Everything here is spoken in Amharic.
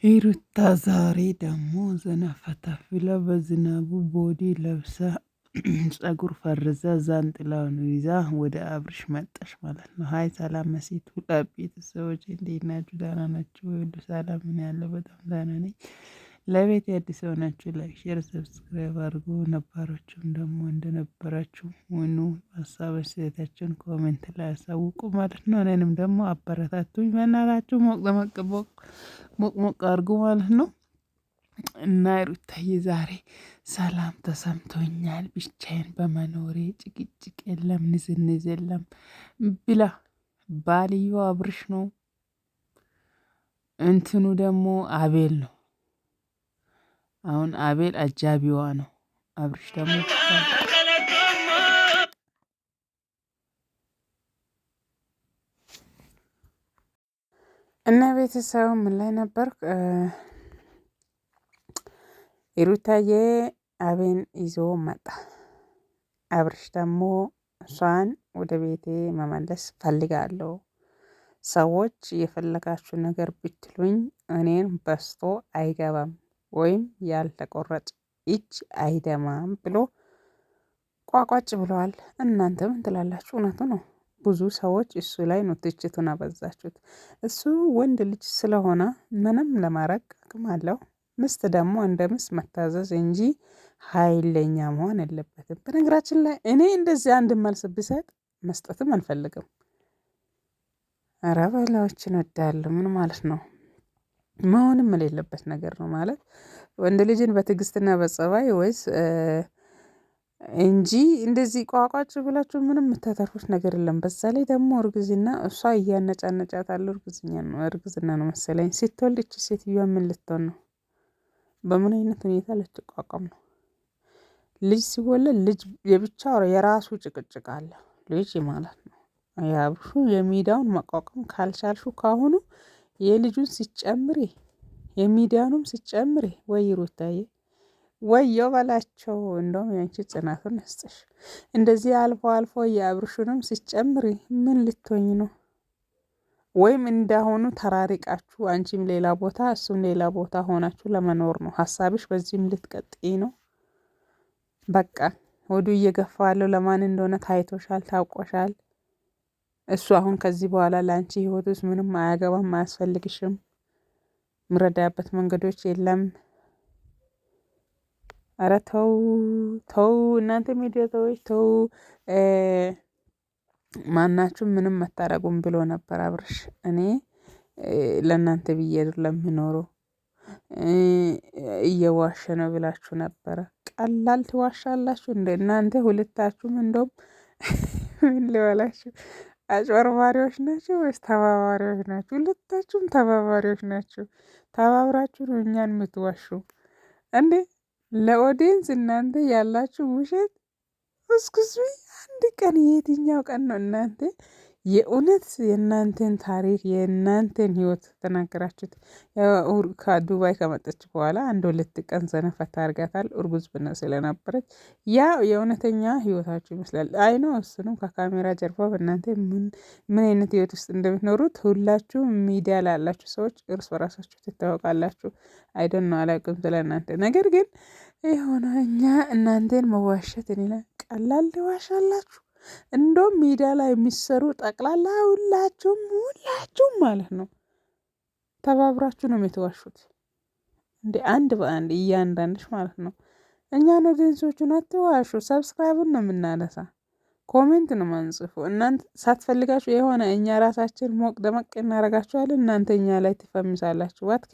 ሂሩታ ዛሬ ደግሞ ዘና ፈታ ብላ በዝናቡ ቦዲ ለብሳ ፀጉር ፈርዛ ዛንጥላውን ይዛ ወደ አብርሽ መጣሽ ማለት ነው። ሀይ ሰላም መሲቱ ቤተሰቦች እንዴት ናችሁ? ደህና ናችሁ ወይ? ሁሉ ሰላም ምን ያለው በጣም ደህና ነኝ። ለቤት አዲስ ሆናችሁ ላይክ ሼር ሰብስክራይብ አድርጉ። ነባሮችም ደግሞ እንደነበራችሁ ሁኑ። ሀሳብ አስተያየታችሁን ኮሜንት ላይ አሳውቁ ማለት ነው። እኔንም ደግሞ አበረታቱኝ በእናታችሁ ሞቅ ሞቅ አድርጉ ማለት ነው። እና ሩታዬ ዛሬ ሰላም ተሰምቶኛል ብቻዬን በመኖሬ ጭቅጭቅ የለም ንዝንዝ የለም ብላ ባልየው አብርሽ ነው። እንትኑ ደግሞ አቤል ነው። አሁን አቤል አጃቢዋ ነው። አብርሽ ደግሞ እና ቤተሰቡ ምን ላይ ነበር? ሩታዬ አቤን ይዞ መጣ። አብርሽ ደግሞ እሷን ወደ ቤቴ መመለስ ፈልጋለሁ። ሰዎች የፈለጋችሁ ነገር ብትሉኝ እኔን በስቶ አይገባም ወይም ያልተቆረጠ እጅ አይደማም ብሎ ቋቋጭ ብለዋል። እናንተ ምን ትላላችሁ? እውነቱ ነው። ብዙ ሰዎች እሱ ላይ ነው ትችቱን አበዛችሁት። እሱ ወንድ ልጅ ስለሆነ ምንም ለማድረግ አቅም አለው። ምስት ደግሞ እንደ ምስት መታዘዝ እንጂ ኃይለኛ መሆን የለበትም። በነገራችን ላይ እኔ እንደዚህ አንድ መልስ ብሰጥ መስጠትም አልፈልግም። ኧረ በላዎችን ወዳለሁ ምን ማለት ነው? መሆንም የሌለበት ነገር ነው ማለት ወንድ ልጅን በትዕግስትና በጸባይ ወይስ እንጂ እንደዚህ ቋቋጭ ብላችሁ ምንም የምታተርፉት ነገር የለም። በዛ ላይ ደግሞ እርግዝና እሷ እያነጫነጫት አለው እርግዝና ነው መሰለኝ። ስትወልድ እቺ ሴትዮዋ ምን ልትሆን ነው? በምን አይነት ሁኔታ ልትቋቋም ነው? ልጅ ሲወለድ ልጅ የብቻው የራሱ ጭቅጭቅ አለ ልጅ ማለት ነው። ያብሹ የሚዳውን መቋቋም ካልቻልሹ ካሁኑ የልጁን ሲጨምሪ የሚዳኑም ሲጨምሪ ወይ ሩታዬ ወየው በላቸው። እንደውም ያንቺ ጽናቱን ያስጥሽ። እንደዚህ አልፎ አልፎ የአብርሹንም ሲጨምሪ ምን ልትሆኝ ነው? ወይም እንዳሁኑ ተራሪቃችሁ አንቺም ሌላ ቦታ እሱም ሌላ ቦታ ሆናችሁ ለመኖር ነው ሀሳብሽ? በዚህም ልትቀጥይ ነው? በቃ ወዱ እየገፋ ያለው ለማን እንደሆነ ታይቶሻል፣ ታውቆሻል። እሱ አሁን ከዚህ በኋላ ለአንቺ ህይወት ውስጥ ምንም አያገባም፣ አያስፈልግሽም። ምረዳበት መንገዶች የለም። ኧረ ተው ተው እናንተ ሚዲያ ሰዎች ተው። ማናችሁም ምንም መታረጉም ብሎ ነበር አብርሽ። እኔ ለእናንተ ብዬ አይደለም የምኖረው እየዋሸ ነው ብላችሁ ነበረ። ቀላል ትዋሻላችሁ እንደ እናንተ ሁለታችሁም እንደውም ምን ልበላችሁ አጭበርባሪዎች ናቸው ወይስ ተባባሪዎች ናቸው? ሁለታችሁም ተባባሪዎች ናቸው። ተባብራችሁ ነው እኛን የምትዋሹ እንዴ? ለኦዲየንስ እናንተ ያላችሁ ውሸት እስኩስሚ አንድ ቀን የትኛው ቀን ነው እናንተ የእውነት የእናንተን ታሪክ የእናንተን ህይወት ተናገራችሁት? ከዱባይ ከመጠች በኋላ አንድ 2 ቀን ዘነፈታ አርጋታል እርጉዝ ብነ ስለነበረች ያ የእውነተኛ ህይወታችሁ ይመስላል። አይ ነው እሱንም ከካሜራ ጀርባ በእናንተ ምን አይነት ህይወት ውስጥ እንደምትኖሩት ሁላችሁ ሚዲያ ላይ ያላችሁ ሰዎች እርስ በራሳችሁ ትታወቃላችሁ። አይደን ነው አላውቅም ስለ እናንተ ነገር ግን የሆነ እኛ እናንተን መዋሸት እኔ ቀላል ትዋሻላችሁ። እንደውም ሚዲያ ላይ የሚሰሩ ጠቅላላ ሁላችሁም ማለት ነው ተባብራችሁ ነው የምትዋሹት። እንደ አንድ በአንድ እያንዳንድሽ ማለት ነው። እኛ ነው ኦዲየንሶቹን አትዋሹ። ሰብስክራይቡን ነው የምናነሳ፣ ኮሜንት ነው ማንጽፉ። እናንተ ሳትፈልጋችሁ የሆነ እኛ ራሳችን ሞቅ ደመቅ እናደርጋችኋለን። እናንተ እኛ ላይ ትፈምሳላችሁ። ዋት